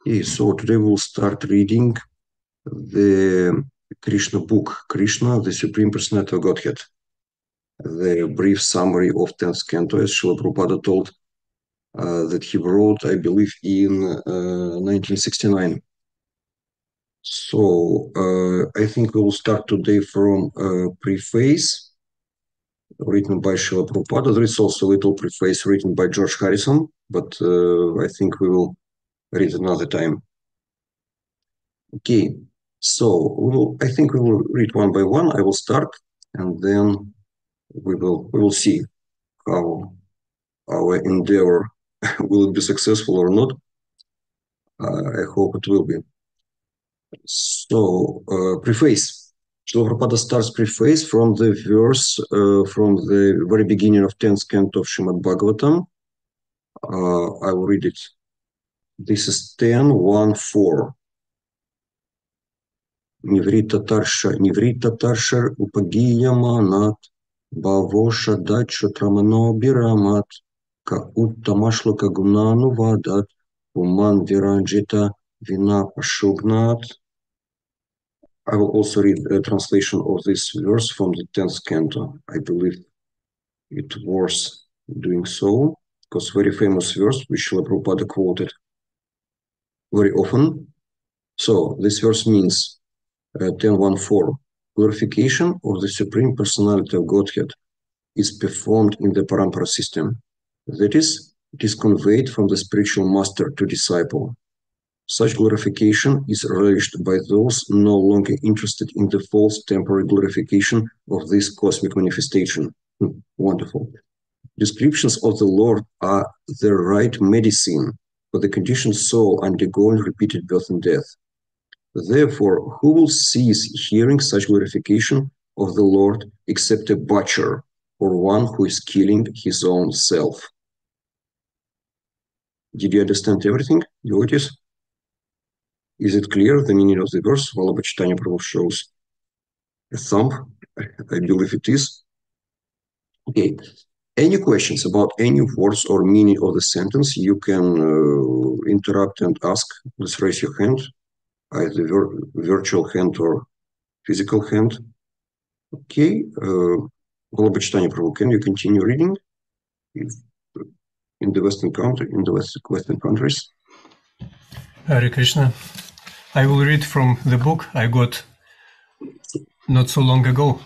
Okay, so today we'll start reading the Krishna book, Krishna, the Supreme Personality of Godhead. The brief summary of 10th canto, as Srila Prabhupada told, that he wrote, I believe, in 1969. So I think we will start today from preface written by Srila Prabhupada. There is also a little preface written by George Harrison, but I think we will read another time. Okay, so I think we will read one by one. I will start, and then we will see how our endeavor will it be successful or not. I hope it will be. So, preface. Srila Prabhupada starts preface from the verse from the very beginning of 10th canto of Shrimad-bhagavatam. I will read it. This is 10:1-4. Nivrita tarshar upagiyamanat bhavosha dachutramano biramat ka uttamashloka gunanu vadat uman viranjita vina pashugnat. I will also read a translation of this verse from the 10th canto. I believe it was doing so, because very famous verse which Srila Prabhupada quoted very often. So this verse means 10:1-4. Glorification of the Supreme Personality of Godhead is performed in the parampara system. That is, it is conveyed from the spiritual master to disciple. Such glorification is relished by those no longer interested in the false temporary glorification of this cosmic manifestation. Wonderful. Descriptions of the Lord are the right medicine for the conditioned soul undergoing repeated birth and death. Therefore, who will cease hearing such glorification of the Lord except a butcher or one who is killing his own self? Did you understand everything, devotees? Is it clear, the meaning of the verse? Valabhachitanya Prabhu shows a thumb. I believe it is. Okay. Any questions about any words or meaning of the sentence, you can interrupt and ask. Let's raise your hand. Either virtual hand or physical hand. Okay, Valabhachitanya Prabhu, can you continue reading in the Western countries? Hare Krishna. I will read from the book I got not so long ago.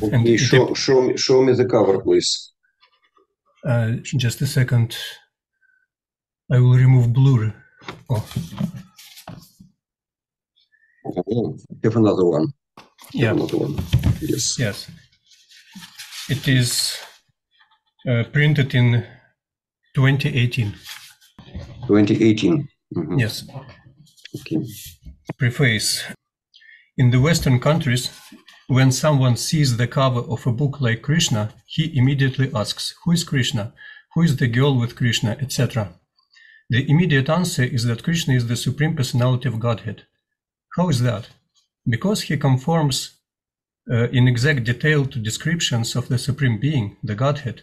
Okay, and show me the cover, please. Just a second. I will remove blur. Oh. Have another one. Yeah. Another one. Yes. Yes. It is printed in 2018. 2018. Mm-hmm. Yes. Okay. Preface. In the Western countries, when someone sees the cover of a book like Krishna, he immediately asks, who is Krishna? Who is the girl with Krishna, etc. The immediate answer is that Krishna is the Supreme Personality of Godhead. How is that? Because he conforms in exact detail to descriptions of the Supreme Being, the Godhead.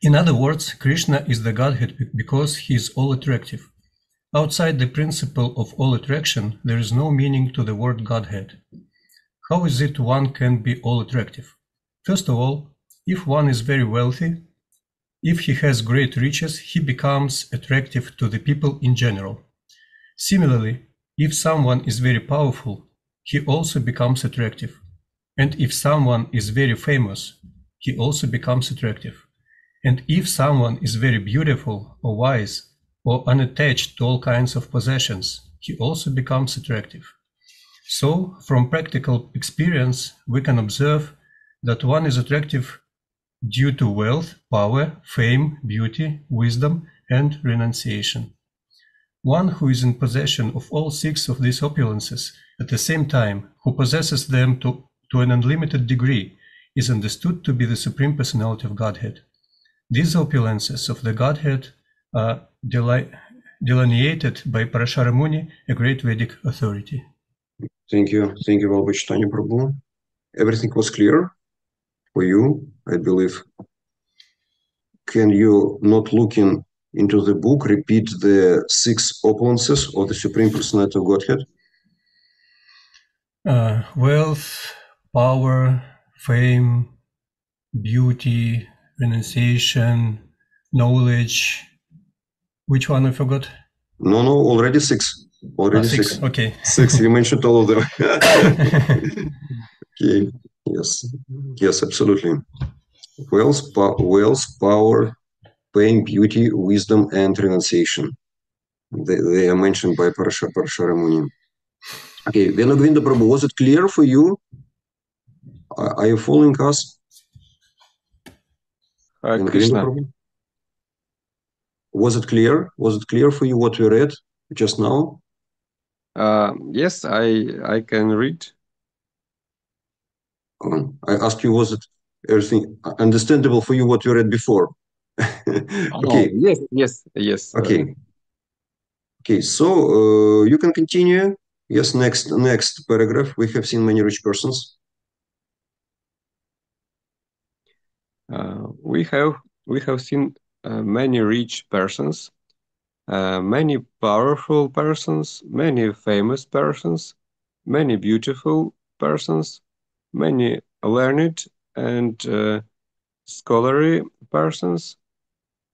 In other words, Krishna is the Godhead because he is all attractive. Outside the principle of all attraction, there is no meaning to the word Godhead. How is it one can be all attractive? First of all, if one is very wealthy, if he has great riches, he becomes attractive to the people in general. Similarly, if someone is very powerful, he also becomes attractive. And if someone is very famous, he also becomes attractive. And if someone is very beautiful or wise or unattached to all kinds of possessions, he also becomes attractive. So, from practical experience, we can observe that one is attractive due to wealth, power, fame, beauty, wisdom, and renunciation. One who is in possession of all six of these opulences at the same time, who possesses them to an unlimited degree, is understood to be the Supreme Personality of Godhead. These opulences of the Godhead are delineated by Parashara Muni, a great Vedic authority. Thank you. Thank you, Valabhachitanya Prabhu. Everything was clear for you, I believe. Can you not look in into the book repeat the 6 opulences of the Supreme Personality of Godhead? Wealth, power, fame, beauty, renunciation, knowledge. Which one I forgot? No, already 6. Already 6. Okay. 6, you mentioned all of them. Okay, yes, absolutely. Wealth, power, fame, beauty, wisdom, and renunciation. They are mentioned by Parasharamuni. Okay, Venogovinda Prabhu, was it clear for you? Are you following us? Krishna. Was it clear? Was it clear for you what we read just now? Yes, I can read. I asked you, was it everything understandable for you what we read before? Okay. Yes. Okay, so you can continue. Yes, next paragraph. We have seen many rich persons. We have seen many rich persons, many powerful persons, many famous persons, many beautiful persons, many learned and scholarly persons,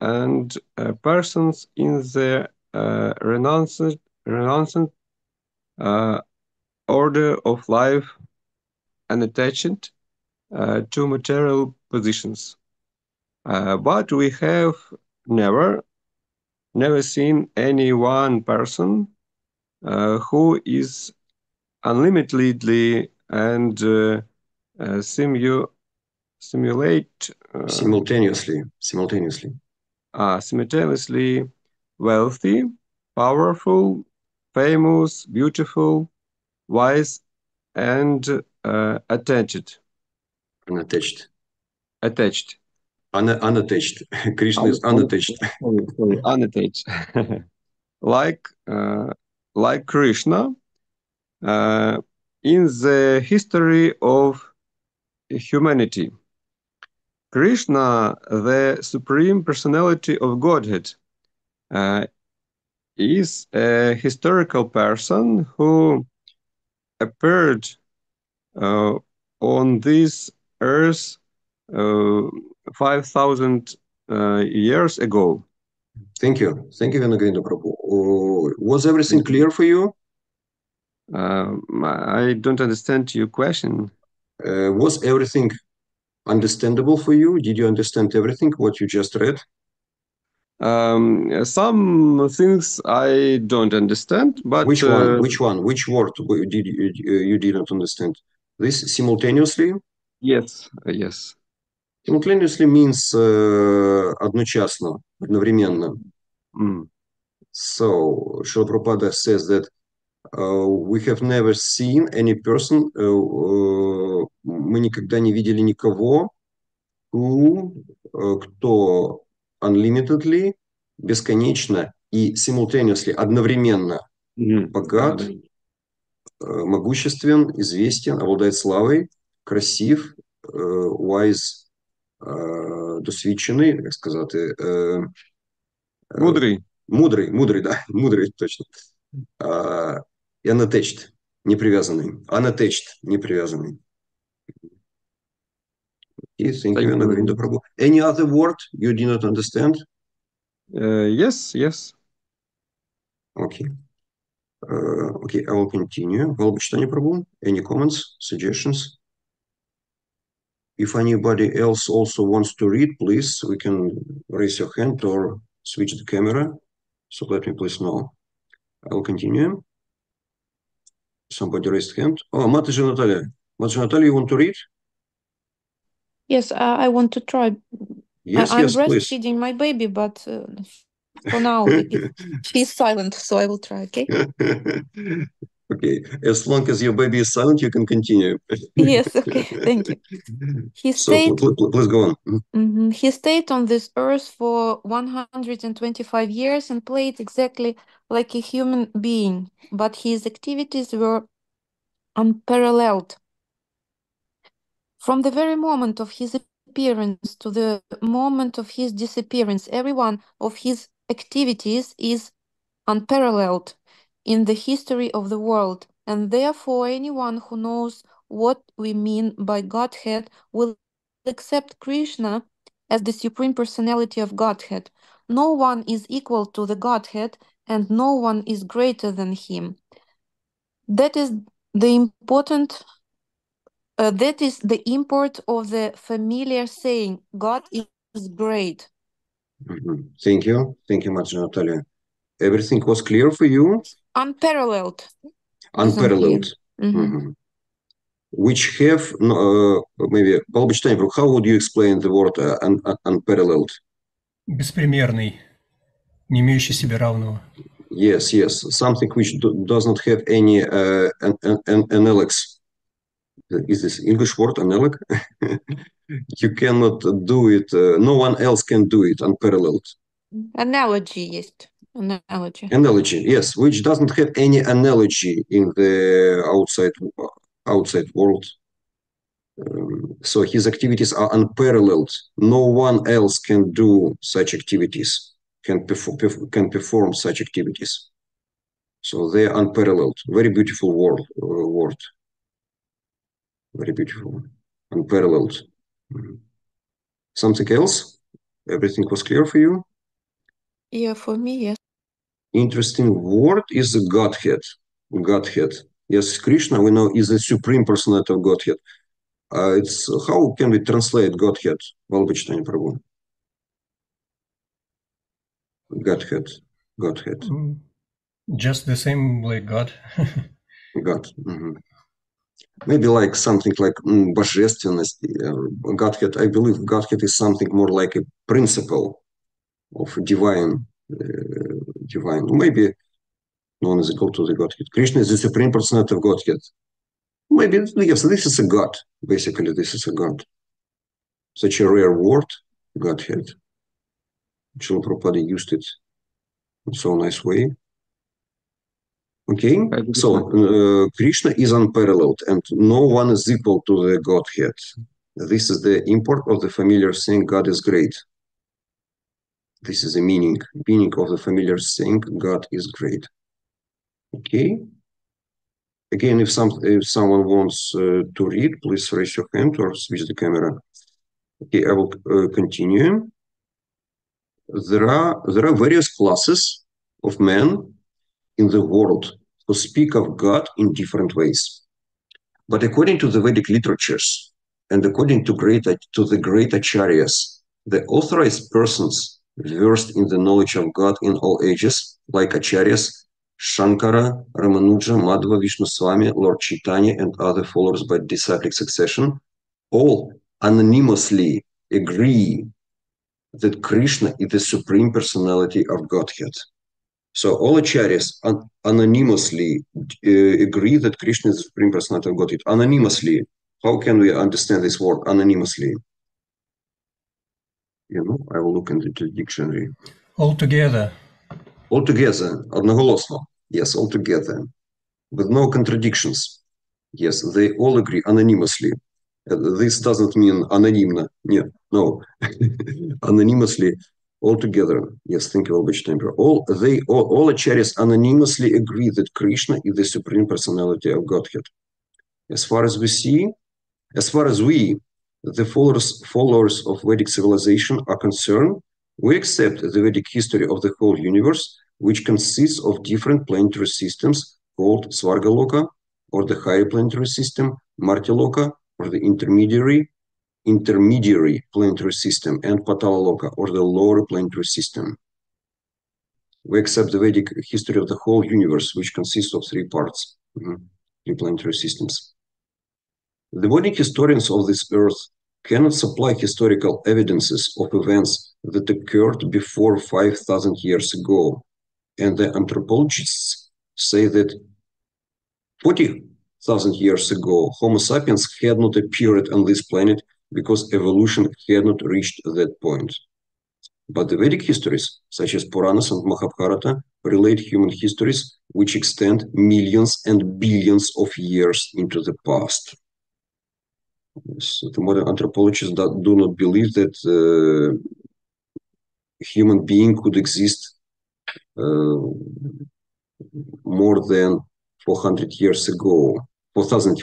and persons in the renounced order of life unattached to material positions. But we have never seen any one person who is unlimitedly and simultaneously wealthy, powerful, famous, beautiful, wise, and attached. Unattached. Krishna is unattached. Sorry, unattached. like Krishna, in the history of humanity, Krishna, the Supreme Personality of Godhead, is a historical person who appeared on this earth 5,000 years ago. Thank you, Venogovinda Prabhu. Was everything clear for you? I don't understand your question. Was everything understandable for you? Did you understand everything what you just read? Some things I don't understand, but which one? Which word did you didn't understand? This simultaneously? Yes. Simultaneously means одночасно, одновременно. So Srila Prabhupada says that we have never seen any person, мы никогда не видели никого, кто unlimitedly, бесконечно и simultaneously, одновременно богат, могуществен, известен, обладает славой, красив, wise, досвідчений, як сказати, мудрий, да, мудрий, точно. И unattached, не привязанный. Unattached, не привязанный. Thank you, Venogovinda Prabhu. Any other word you did not understand? Yes. Okay. Okay, I will continue. Balbachitanya Prabhu, any comments, suggestions? If anybody else also wants to read, please, we can raise your hand or switch the camera. So let me please know. I will continue. Somebody raised hand. Oh, Mataji Natalia. Mataji Natalia, you want to read? Yes, I want to try. Yes, I'm please. breastfeeding my baby, but for now she's silent, so I will try, okay? Okay, as long as your baby is silent, you can continue. Yes, okay, thank you. Please go on. He stayed on this earth for 125 years and played exactly like a human being, but his activities were unparalleled. From the very moment of his appearance to the moment of his disappearance, every one of his activities is unparalleled in the history of the world, and therefore anyone who knows what we mean by Godhead will accept Krishna as the Supreme Personality of Godhead. No one is equal to the Godhead, and no one is greater than him. That is the import of the familiar saying, God is great. Thank you. Thank you much, Natalia. Everything was clear for you? Unparalleled. Unparalleled. Which have, maybe, how would you explain the word unparalleled? Беспримерный, не имеющий себе равного. Yes, something which does not have any analogs. Is this English word, analog? You cannot do it, no one else can do it, unparalleled. Analogy есть. Analogy. Analogy, yes, which doesn't have any analogy in the outside world. So his activities are unparalleled. No one else can do such activities, can perform such activities. So they are unparalleled. Very beautiful word. Very beautiful. Unparalleled. Something else? Everything was clear for you? Yeah, for me, yes. Interesting word is Godhead. Godhead. Yes, Krishna, we know, is the supreme personality of Godhead. It's how can we translate Godhead? Godhead. Just the same like God. God. Maybe like something like божественность. Godhead, I believe Godhead is something more like a principle of divine. Maybe no one is equal to the Godhead. Krishna is the supreme personality of Godhead. Maybe, yes, this is a God. Basically, this is a God. Such a rare word, Godhead. Srila Prabhupada used it in so nice way. Okay, so Krishna is unparalleled and no one is equal to the Godhead. This is the import of the familiar saying, God is great. This is the meaning of the familiar saying, God is great. Okay. Again, if someone wants to read, please raise your hand or switch the camera. Okay, I will continue. There are various classes of men in the world who speak of God in different ways. But according to the Vedic literatures and according to the great acharyas, the authorized persons versed in the knowledge of God in all ages, like acharyas Shankara, Ramanuja, Madhva, Vishnu Swami, Lord Chaitanya, and other followers by disciplic succession, all anonymously agree that Krishna is the supreme personality of Godhead. So all acharyas anonymously agree that Krishna is the supreme personality of Godhead. Anonymously. How can we understand this word, anonymously? I will look into the dictionary. Altogether. Altogether, одноголосно. Yes, altogether. With no contradictions. Yes, they all agree anonymously. This doesn't mean anonymно. No. Anonymously, altogether. Yes, thank you, Albert. All acharyas anonymously agree that Krishna is the supreme personality of Godhead. As far as we, the followers of Vedic civilization are concerned, we accept the Vedic history of the whole universe, which consists of different planetary systems called Svargaloka, or the higher planetary system, Martyaloka, or the intermediary planetary system, and Patalaloka, or the lower planetary system. We accept the Vedic history of the whole universe, which consists of three parts, three planetary systems. The Vedic historians of this earth cannot supply historical evidences of events that occurred before 5,000 years ago, and the anthropologists say that 40,000 years ago, Homo sapiens had not appeared on this planet because evolution had not reached that point. But the Vedic histories, such as Puranas and Mahabharata, relate human histories which extend millions and billions of years into the past. So the modern anthropologists do not believe that human being could exist more than 400 years ago, 40,000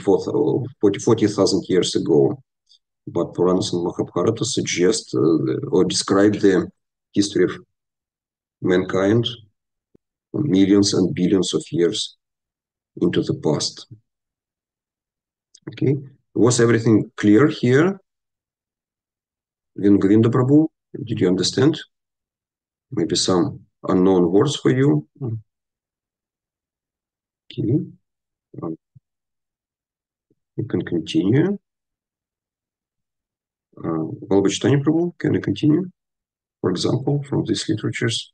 years ago. But Puranas and Mahabharata suggest or describe the history of mankind millions and billions of years into the past. Okay, was everything clear here? Govinda Prabhu, did you understand? Maybe some unknown words for you. Okay, you can continue. Balabachitani Prabhu, can you continue? For example, from these literatures.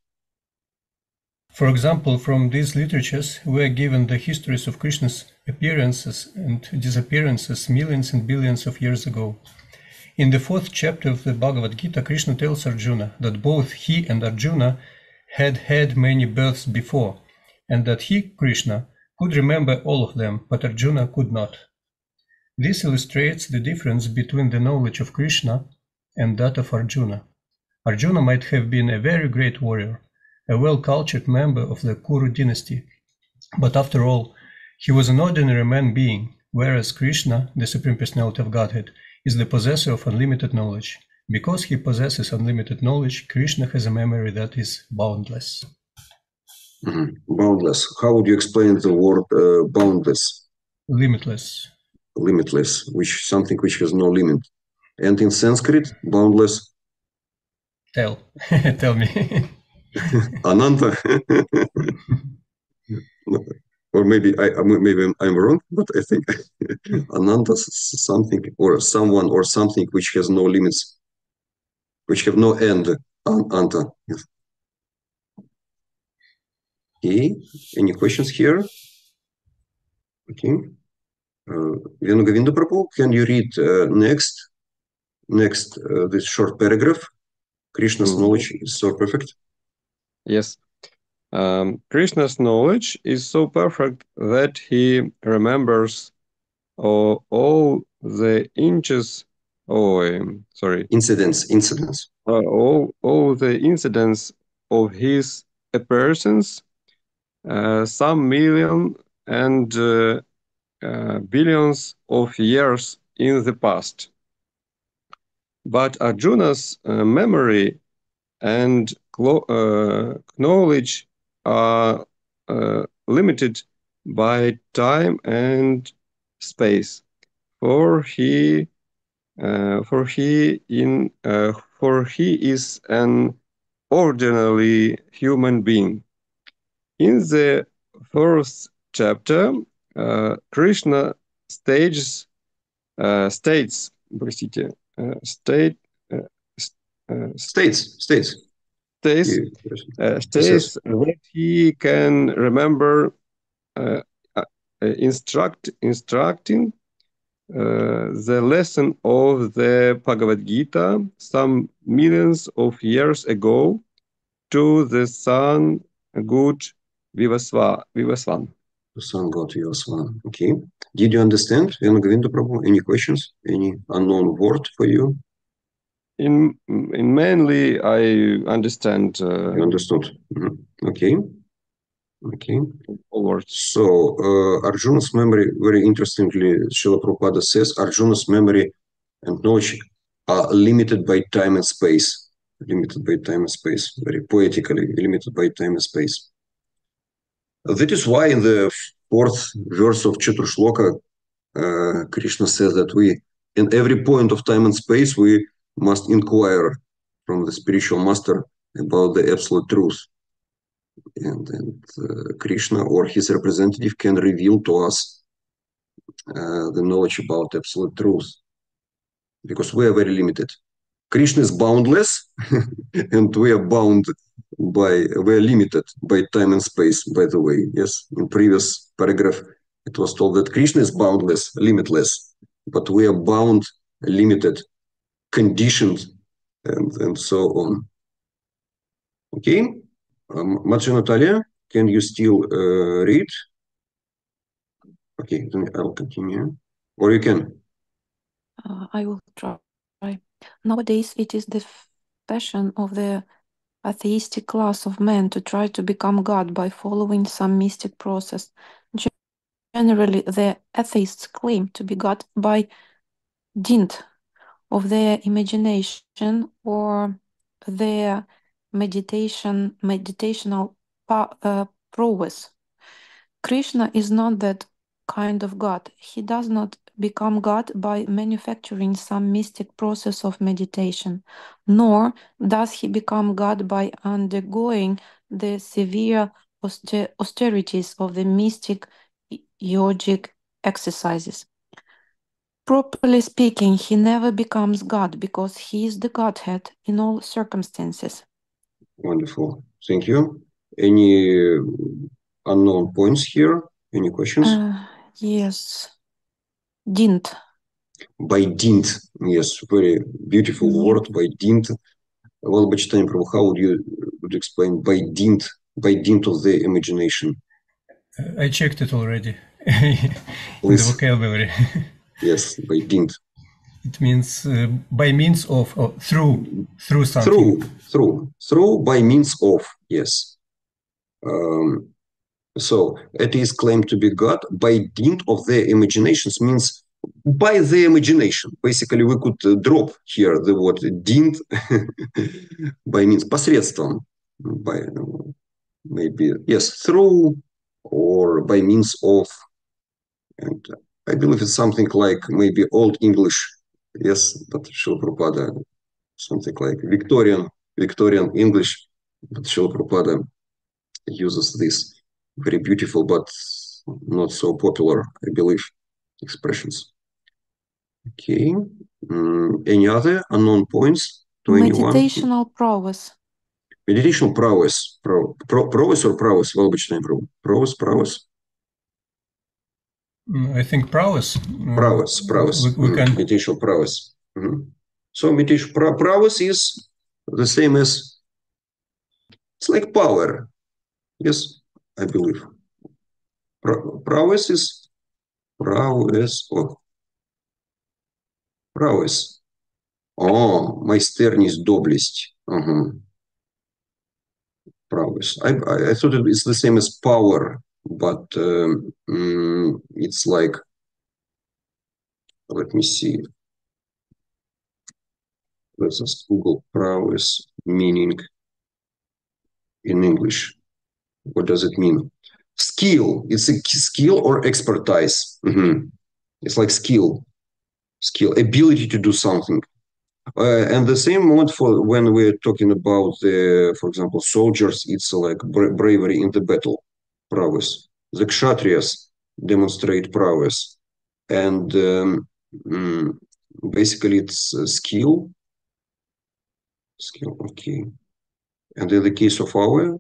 For example, from these literatures, we are given the histories of Krishna's appearances and disappearances millions and billions of years ago. In the 4th chapter of the Bhagavad-gita, Krishna tells Arjuna that both he and Arjuna had had many births before, and that he, Krishna, could remember all of them, but Arjuna could not. This illustrates the difference between the knowledge of Krishna and that of Arjuna. Arjuna might have been a very great warrior, a well-cultured member of the Kuru dynasty, but after all, he was an ordinary man being, whereas Krishna, the Supreme Personality of Godhead, is the possessor of unlimited knowledge. Because he possesses unlimited knowledge, Krishna has a memory that is boundless. Boundless. How would you explain the word boundless? Limitless. Limitless, which something which has no limit. And in Sanskrit, boundless? Tell me. Ananta. Or maybe I'm wrong, but I think Ananta is something or someone or something which has no limits, which have no end. Anta. Yes. Okay. Any questions here? Okay. Govinda Prabhu, can you read next this short paragraph? Krishna's knowledge is so perfect. Yes. Krishna's knowledge is so perfect that he remembers all the incidents. All the incidents of his appearances, some million and billions of years in the past. But Arjuna's memory and knowledge are limited by time and space, for he is an ordinary human being. In the 1st chapter, Krishna states that he can remember instructing the lesson of the Bhagavad-gita some millions of years ago to the sun god Vivasvan. The sun god Vivasvan. Okay. Did you understand, Govinda Prabhu? Any questions? Any unknown word for you? In mainly, I understand. You understood. Okay. Okay. All words. So Arjuna's memory, very interestingly, Srila Prabhupada says, Arjuna's memory and knowledge are limited by time and space. Limited by time and space. Very poetically, limited by time and space. That is why in the 4th verse of Chaturshloka, Krishna says that in every point of time and space, we must inquire from the spiritual master about the absolute truth. And Krishna or his representative can reveal to us the knowledge about absolute truth, because we are very limited. Krishna is boundless, and we are limited by time and space, by the way. Yes, in previous paragraph, it was told that Krishna is boundless, limitless, but we are bound, limited, conditioned, and so on. Okay? Madhya Natalia, can you still read? Okay, then I'll continue. Or you can. I will try. Nowadays, it is the fashion of the atheistic class of men to try to become God by following some mystic process. Generally, the atheists claim to be God by dint of their imagination or their meditational prowess. Krishna is not that kind of God. He does not become God by manufacturing some mystic process of meditation, nor does he become God by undergoing the severe austerities of the mystic yogic exercises. Properly speaking, he never becomes God because he is the Godhead in all circumstances. Wonderful. Thank you. Any unknown points here? Any questions? Yes. Dint. By dint. Yes, very beautiful word, by dint. Валбачитание Prabhu, how would you explain by dint of the imagination? I checked it already in the vocabulary. Yes, by dint. It means by means of, or through something. Through, by means of, yes. So it is claimed to be God by dint of their imaginations, means by the imagination. Basically, we could drop here the word dint by means, посредством, by maybe, yes, through or by means of. And I believe it's something like maybe Old English, yes, but Srila Prabhupada, something like Victorian English, but Srila Prabhupada uses this very beautiful but not so popular, I believe, expressions. Okay. Any other unknown points to anyone? Meditational prowess. Meditational prowess. Prowess or prowess? Prowess. I think prowess. Prowess. We can... Meditational prowess. So meditation prowess is the same as, it's like power. Yes, I believe. Prowess is prowess. Prowess. Майстерність, доблесть. Prowess. I thought it's the same as power, but it's like, let me see. Let's just Google prowess meaning in English. What does it mean? Skill. It's a skill or expertise. It's like skill, ability to do something. And the same moment for when we're talking about the, for example, soldiers, it's like bravery in the battle, prowess. The kshatriyas demonstrate prowess, and basically it's skill. Okay. And in the case of our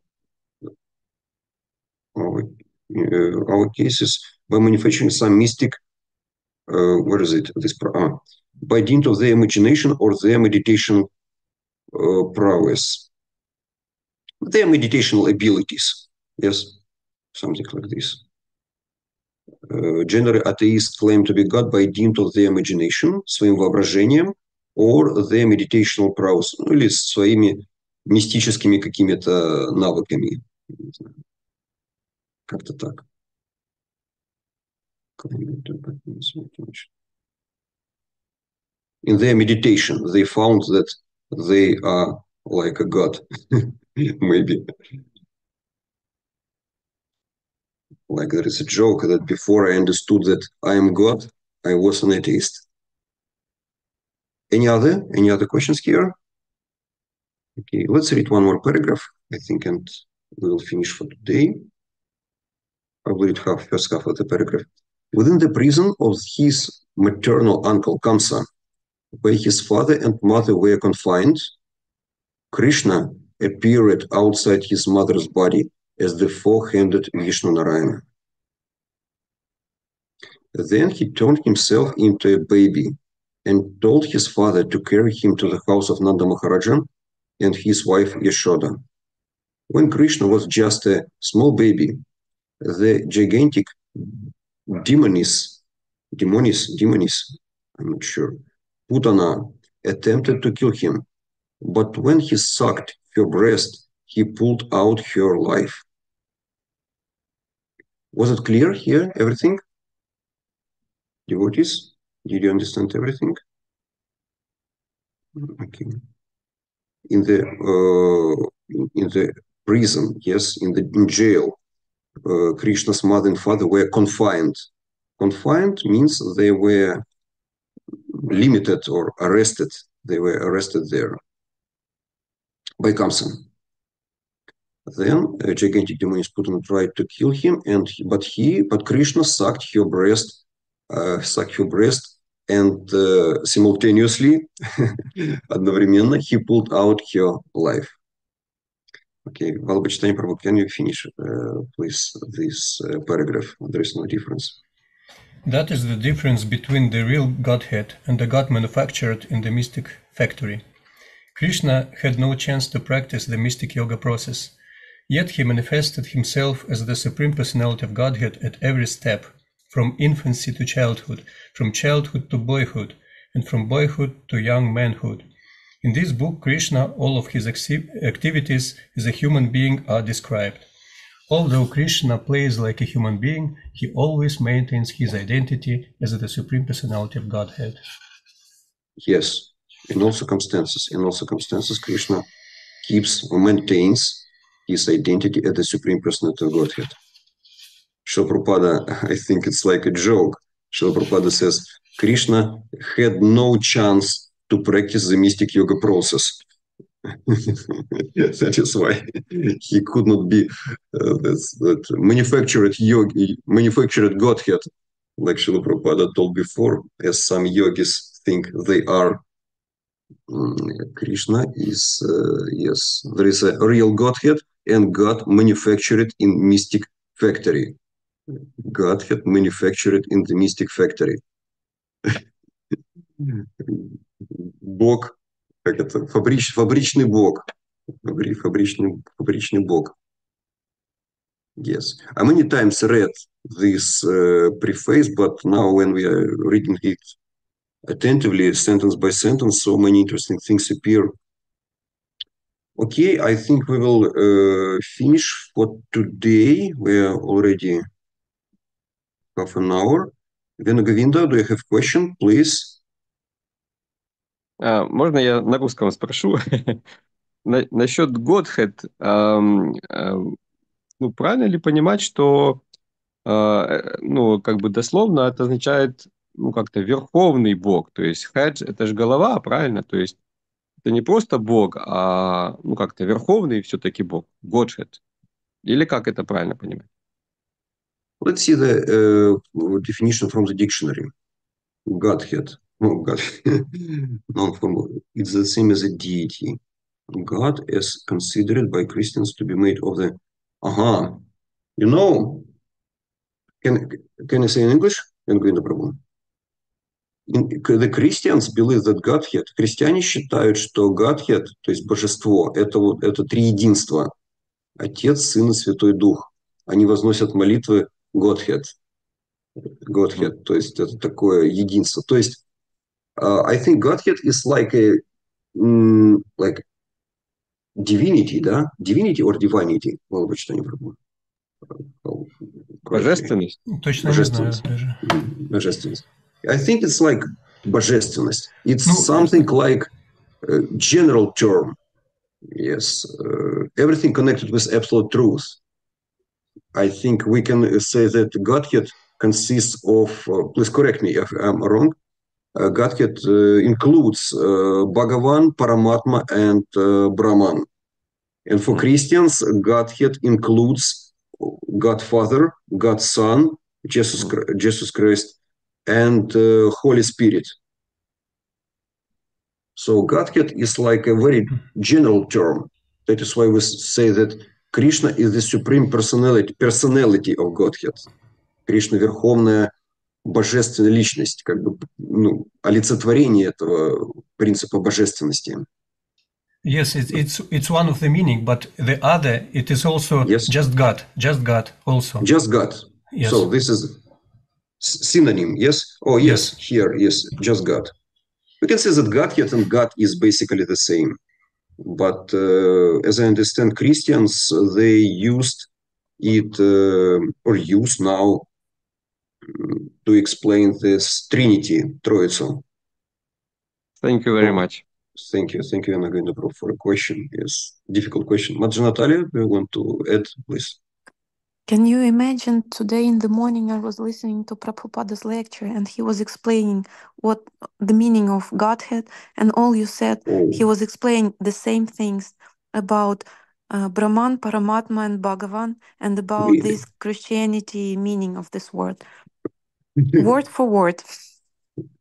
cases, by manufacturing some mystic, where is it? By dint of their imagination or their meditation prowess, their meditational abilities. Yes, something like this. Generally, atheists claim to be God by dint of their imagination, своим воображением, or their meditational prowess, или своими мистическими какими-то навыками. Как-то так. In their meditation, they found that they are like a god, maybe. Like there is a joke that before I understood that I am God, I was an atheist. Any other questions here? Okay, let's read one more paragraph, I think, and we will finish for today. I will read first half of the paragraph. Within the prison of his maternal uncle Kamsa, where his father and mother were confined, Krishna appeared outside his mother's body as the four-handed Vishnu Narayana. Then he turned himself into a baby and told his father to carry him to the house of Nanda Maharaja and his wife Yashoda. When Krishna was just a small baby, the gigantic demoness, I'm not sure, Putana attempted to kill him, but when he sucked her breast, he pulled out her life. Was it clear here, everything? Devotees, did you understand everything? Okay. In the prison, yes, in jail, Krishna's mother and father were confined. Confined means they were limited or arrested. They were arrested there by Kamsa. Then a gigantic demon is put and tried to kill him, but Krishna sucked her breast, and simultaneously, одновременно, he pulled out her life. Okay, Valbachitani Prabhu, can you finish, please, this paragraph? There is no difference. That is the difference between the real Godhead and the God manufactured in the mystic factory. Krishna had no chance to practice the mystic yoga process, yet he manifested himself as the Supreme Personality of Godhead at every step, from infancy to childhood, from childhood to boyhood, and from boyhood to young manhood. In this book, Krishna, all of his activities as a human being are described. Although Krishna plays like a human being, he always maintains his identity as the Supreme Personality of Godhead. Yes, in all circumstances, Krishna keeps or maintains his identity as the Supreme Personality of Godhead. Srila Prabhupada, I think it's like a joke. Srila Prabhupada says, Krishna had no chance to practice the mystic yoga process. That is why he could not be that manufactured Godhead, like Srila Prabhupada told before, as some yogis think they are. Krishna is, yes, there is a real Godhead and God manufactured in mystic factory. Godhead manufactured in the mystic factory. Бог, как это, фабричный Бог. Фабричный Бог. Yes. I many times read this preface, but now when we are reading it attentively, sentence by sentence, so many interesting things appear. Okay, I think we will finish for today. We are already half an hour. Venu Govinda, do you have a question, please? Можно я на русском спрошу? Насчет Godhead, ну, правильно ли понимать, что, ну, как бы дословно это означает, ну, как-то верховный Бог, то есть head — это же голова, правильно? То есть это не просто Бог, а, ну, как-то верховный все-таки Бог, Godhead. Или как это правильно понимать? Let's see the definition from the dictionary. Godhead. Oh, God. It's the same as a deity. God is considered by Christians to be made of the... You know, can I say in English? The Christians believe that Godhead, христиане считают, что Godhead, то есть божество, это триединство. Отец, Сын и Святой Дух. Они возносят молитвы Godhead. Godhead, то есть это такое единство. То есть I think Godhead is like a like divinity, да? Divinity or divinity? Молодочитание пробую. Божественность? Точно не знаю даже. Божественность. I think it's like божественность. It's something like a general term. Yes. Everything connected with absolute truth. I think we can say that Godhead consists of, please correct me if I'm wrong, Godhead includes Bhagavan, Paramatma, and Brahman. And for Christians, Godhead includes God Father, God Son, Jesus Christ, and Holy Spirit. So Godhead is like a very general term. That is why we say that Krishna is the supreme personality of Godhead. Кришна — верховная божественная личность, как бы, ну, олицетворение этого принципа божественности. Yes, it's one of the meaning, but the other, it is also just God also. Just God. Yes. So this is synonym, yes? Oh, yes, here, yes, just God. We can say that Godhead and God is basically the same. but as I understand, Christians, they used it or use now to explain this Trinity, Троицу. Thank you very much. Thank you, Anna Gainapro, for a question. Yes, difficult question. Madja Natalia, do you want to add, please? Can you imagine today in the morning I was listening to Prabhupada's lecture and he was explaining what the meaning of Godhead, and all you said, he was explaining the same things about Brahman, Paramatma and Bhagavan, and about Really? this Christianity meaning of this word. Word for word.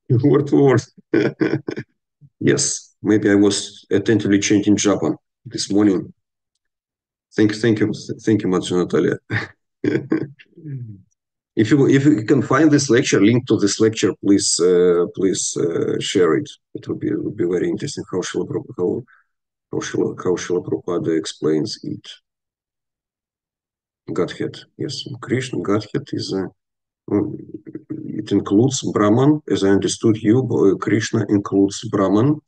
Word for word. Yes, maybe I was attentively chanting Japan this morning. Thank you, Madja Natalia. If you can find this lecture, link to this lecture, please share it. It would be very interesting how Srila Prabhupada explains it. Godhead, yes, Krishna, Godhead is it includes Brahman, as I understood you. Krishna includes Brahman,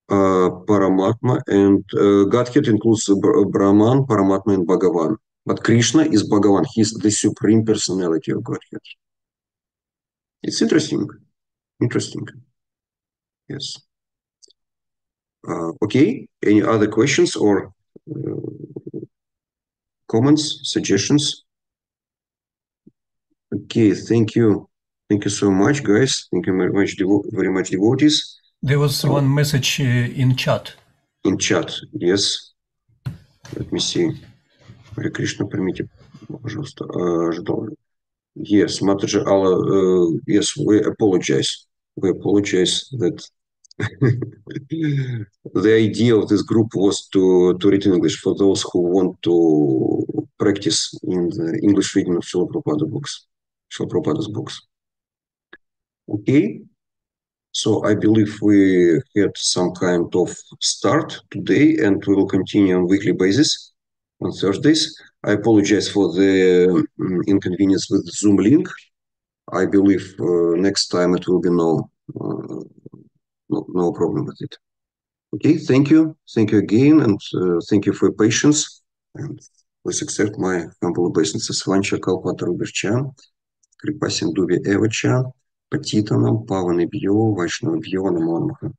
Paramatma, and Godhead includes Brahman, Paramatma, and Bhagavan. But Krishna is Bhagavan. He's the supreme personality of Godhead. It's interesting. Interesting. Yes. Okay. Any other questions or comments, suggestions? Okay. Thank you. Thank you so much, guys. Thank you very much, devotees. There was one message in chat. In chat, yes. Let me see. Hare Krishna, примите, пожалуйста. Yes, Mataji Allah, yes, we apologize. We apologize that the idea of this group was to read English for those who want to practice in the English reading of Srila Prabhupada's books. Okay, so I believe we had some kind of start today, and we will continue on weekly basis on Thursdays. I apologize for the inconvenience with the Zoom link. I believe next time it will be no problem with it. Okay, thank you again, and thank you for your patience. And please accept my humble obeisances. Vancha kalpatarubhircha, kripa sindhuvi evacha, patitanam pavanebhyo vaishnavabhyo namo namaha.